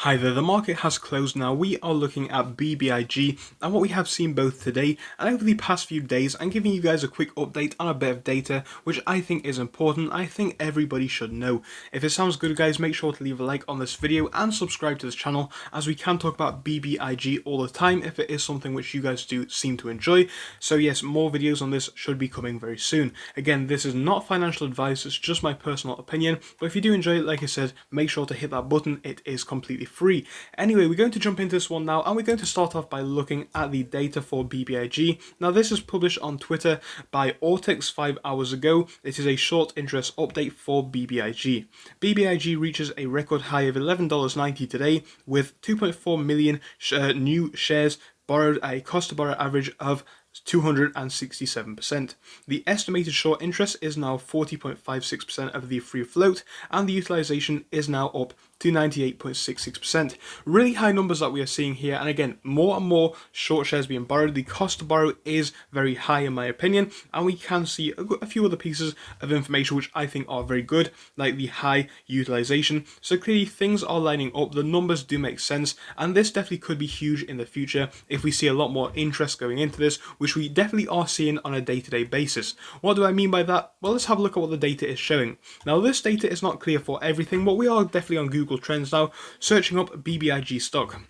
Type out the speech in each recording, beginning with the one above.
Hi there, the market has closed now. We are looking at BBIG and what we have seen both today and over the past few days, and giving you guys a quick update on a bit of data which I think is important. I think everybody should know. If it sounds good, guys, make sure to leave a like on this video and subscribe to this channel, as we can talk about BBIG all the time if it is something which you guys do seem to enjoy. So yes, more videos on this should be coming very soon. Again, this is not financial advice, it's just my personal opinion, but if you do enjoy it, like I said, make sure to hit that button. It is completely free. Anyway, we're going to jump into this one now, and we're going to start off by looking at the data for BBIG. Now, this is published on Twitter by Ortex 5 hours ago. It is a short interest update for BBIG. BBIG reaches a record high of $11.90 today, with 2.4 million new shares borrowed at a cost to borrow average of 267%. The estimated short interest is now 40.56% of the free float, and the utilization is now up to 98.66%. Really high numbers that we are seeing here, and again, more and more short shares being borrowed. The cost to borrow is very high in my opinion, and we can see a few other pieces of information which I think are very good, like the high utilization. So clearly things are lining up, the numbers do make sense, and this definitely could be huge in the future if we see a lot more interest going into this, which we definitely are seeing on a day-to-day basis. What do I mean by that? Well, let's have a look at what the data is showing. Now, this data is not clear for everything, but we are definitely on Google Trends now, searching up BBIG stock.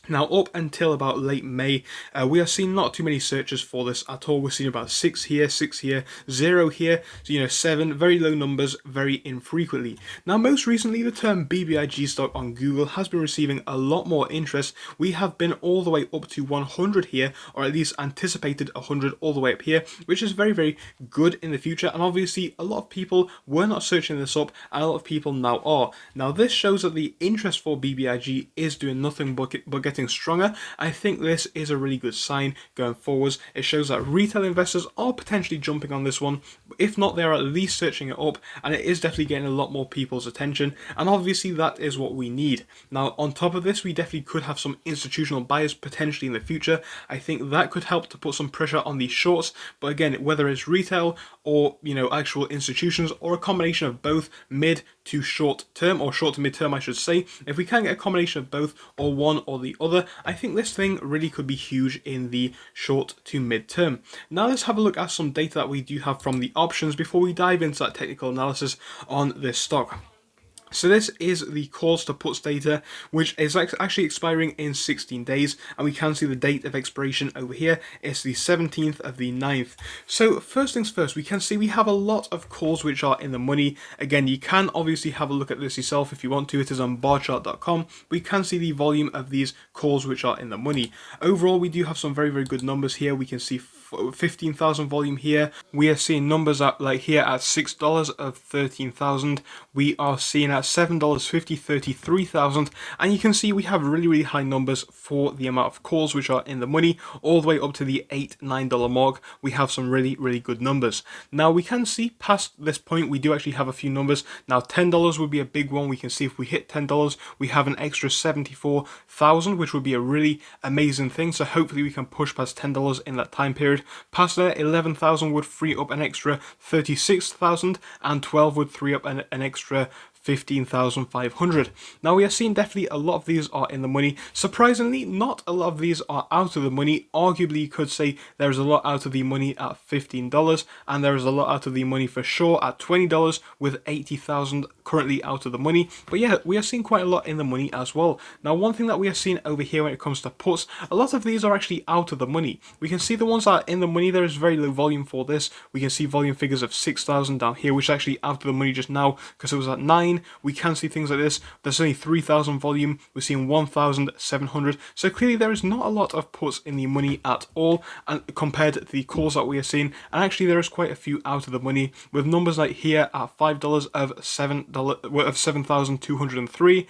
Now, up until about late May, we are seeing not too many searches for this at all. We're seeing about 6 here, 0 here, so 7, very low numbers, very infrequently. Now, most recently, the term BBIG stock on Google has been receiving a lot more interest. We have been all the way up to 100 here, or at least anticipated 100 all the way up here, which is very, very good in the future. And obviously, a lot of people were not searching this up, and a lot of people now are. Now, this shows that the interest for BBIG is doing nothing but getting stronger. I think this is a really good sign going forwards. It shows that retail investors are potentially jumping on this one. If not, they're at least searching it up, and it is definitely getting a lot more people's attention, and obviously that is what we need. Now, on top of this, we definitely could have some institutional buyers potentially in the future. I think that could help to put some pressure on these shorts, but again, whether it's retail or actual institutions, or a combination of both, mid to short term, or short to mid term I should say, if we can get a combination of both or one or the other, I think this thing really could be huge in the short to mid term. Now let's have a look at some data that we do have from the options before we dive into that technical analysis on this stock. So this is the calls to puts data, which is actually expiring in 16 days, and we can see the date of expiration over here. It's the 17th of the 9th. So first things first, we can see we have a lot of calls which are in the money. Again, you can obviously have a look at this yourself if you want to. It is on barchart.com. We can see the volume of these calls which are in the money. Overall, we do have some very, very good numbers here. We can see 15,000 volume here. We are seeing numbers at like here at $6 of 13,000. We are seeing at $7.50 33,000, and you can see we have really, really high numbers for the amount of calls which are in the money, all the way up to the $8-9 mark. We have some really, really good numbers. Now we can see past this point we do actually have a few numbers. Now $10 would be a big one. We can see if we hit $10 we have an extra 74,000, which would be a really amazing thing. So hopefully we can push past $10 in that time period. Past there, 11,000 would free up an extra 36,000, and 12 would free up an extra 15,500. Now we are seeing definitely a lot of these are in the money. Surprisingly, not a lot of these are out of the money. Arguably, you could say there is a lot out of the money at $15, and there is a lot out of the money for sure at $20, with 80,000 currently out of the money. But yeah, we are seeing quite a lot in the money as well. Now, one thing that we are seeing over here when it comes to puts, a lot of these are actually out of the money. We can see the ones that are in the money, there is very low volume for this. We can see volume figures of 6,000 down here, which is actually out of the money just now because it was at 9. We can see things like this. There's only 3,000 volume. We're seeing 1,700. So clearly there is not a lot of puts in the money at all, and compared to the calls that we are seeing. And actually there is quite a few out of the money, with numbers like here at $5 of $7,203.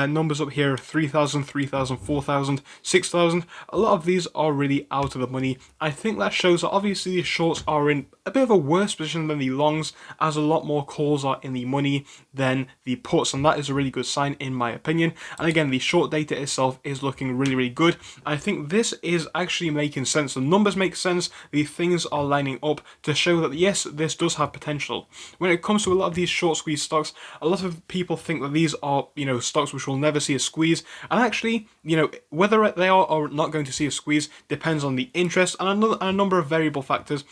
Numbers up here of 3,000, 3,000, 4,000, 6,000. A lot of these are really out of the money. I think that shows that obviously the shorts are in a bit of a worse position than the longs, as a lot more calls are in the money than again the puts, and that is a really good sign in my opinion. And again, the short data itself is looking really, really good. I think this is actually making sense. The numbers make sense. The things are lining up to show that yes, this does have potential. When it comes to a lot of these short squeeze stocks, a lot of people think that these are, stocks which will never see a squeeze. And actually, whether they are or not going to see a squeeze depends on the interest and a number of variable factors,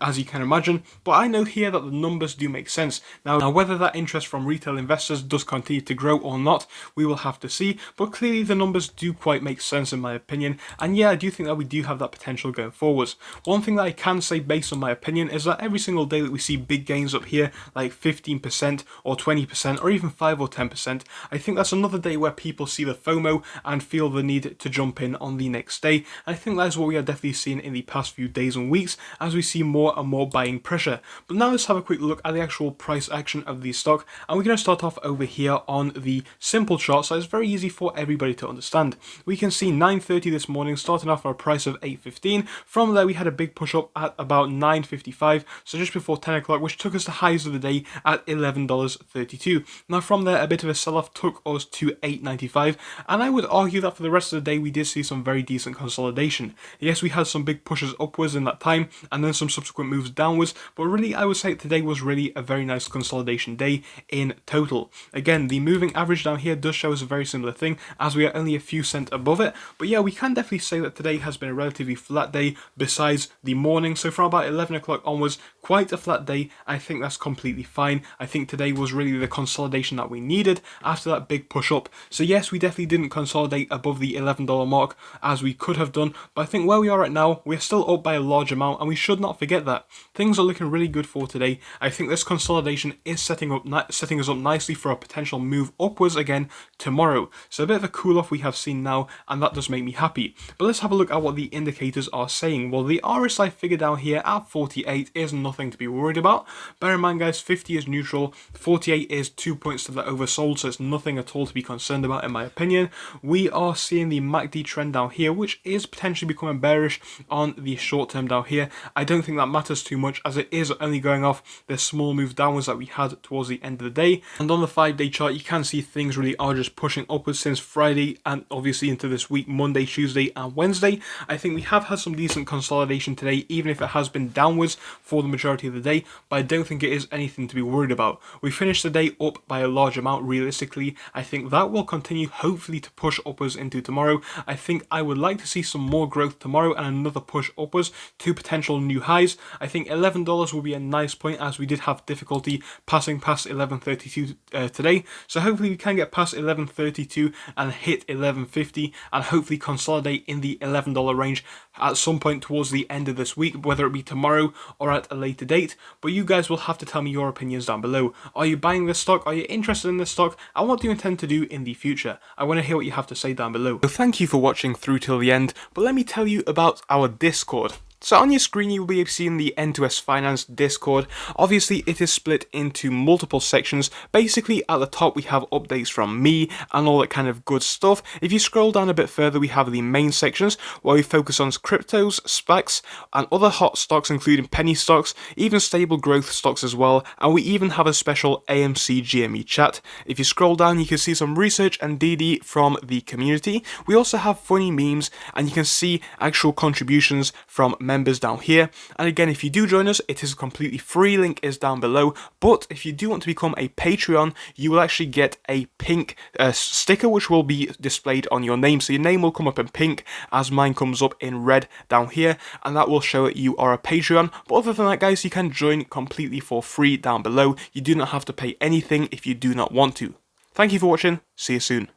as you can imagine. But I know here that the numbers do make sense. Now whether that interest from retail investors does continue to grow or not, we will have to see. But clearly the numbers do quite make sense in my opinion. And yeah, I do think that we do have that potential going forwards. One thing that I can say based on my opinion is that every single day that we see big gains up here, like 15% or 20% or even 5 or 10%, I think that's another day where people see the FOMO and feel the need to jump in on the next day. And I think that is what we are definitely seeing in the past few days and weeks as we see more and more buying pressure. But now let's have a quick look at the actual price action of the stock, and we're going to start off over here on the simple chart, so it's very easy for everybody to understand. We can see 9:30 this morning starting off at a price of 8.15. From there we had a big push up at about 9.55, so just before 10 o'clock, which took us to highs of the day at $11.32. Now from there a bit of a sell-off took us to 8.95, and I would argue that for the rest of the day we did see some very decent consolidation. Yes, we had some big pushes upwards in that time and then some subsequent moves downwards, but really I would say today was really a very nice consolidation day in total. Again, the moving average down here does show us a very similar thing as we are only a few cents above it, but yeah, we can definitely say that today has been a relatively flat day besides the morning. So from about 11 o'clock onwards, quite a flat day. I think that's completely fine. I think today was really the consolidation that we needed after that big push up. So yes, we definitely didn't consolidate above the $11 mark as we could have done, but I think where we are right now, we're still up by a large amount, and we should not forget that. Things are looking really good for today. I think this consolidation is setting us up nicely for a potential move upwards again tomorrow. So a bit of a cool off we have seen now, and that does make me happy. But let's have a look at what the indicators are saying. Well, the RSI figure down here at 48 is nothing to be worried about. Bear in mind guys, 50 is neutral, 48 is 2 points to the oversold, so it's nothing at all to be concerned about in my opinion. We are seeing the MACD trend down here, which is potentially becoming bearish on the short term down here. I don't think that matters too much as it is only going off the small move downwards that we had towards the end of the day. And on the 5-day chart, you can see things really are just pushing upwards since Friday and obviously into this week, Monday, Tuesday and Wednesday. I think we have had some decent consolidation today, even if it has been downwards for the majority of the day, but I don't think it is anything to be worried about. We finished the day up by a large amount realistically. I think that will continue hopefully to push upwards into tomorrow. I think I would like to see some more growth tomorrow and another push upwards to potential new highs. I think $11 will be a nice point as we did have difficulty passing past 11.32 today. So hopefully we can get past 11.32 and hit 11.50 and hopefully consolidate in the $11 range at some point towards the end of this week, whether it be tomorrow or at a later date. But you guys will have to tell me your opinions down below. Are you buying this stock? Are you interested in this stock? And what do you intend to do in the future? I want to hear what you have to say down below. So thank you for watching through till the end, but let me tell you about our Discord. So on your screen you will be seeing the N2S Finance Discord. Obviously it is split into multiple sections. Basically at the top we have updates from me and all that kind of good stuff. If you scroll down a bit further we have the main sections where we focus on cryptos, SPACs and other hot stocks including penny stocks, even stable growth stocks as well, and we even have a special AMC GME chat. If you scroll down you can see some research and DD from the community. We also have funny memes and you can see actual contributions from members down here. And again, if you do join us, it is completely free, link is down below. But if you do want to become a Patreon, you will actually get a pink sticker which will be displayed on your name. So your name will come up in pink as mine comes up in red down here, and that will show that you are a Patreon. But other than that guys, you can join completely for free down below. You do not have to pay anything if you do not want to. Thank you for watching, see you soon.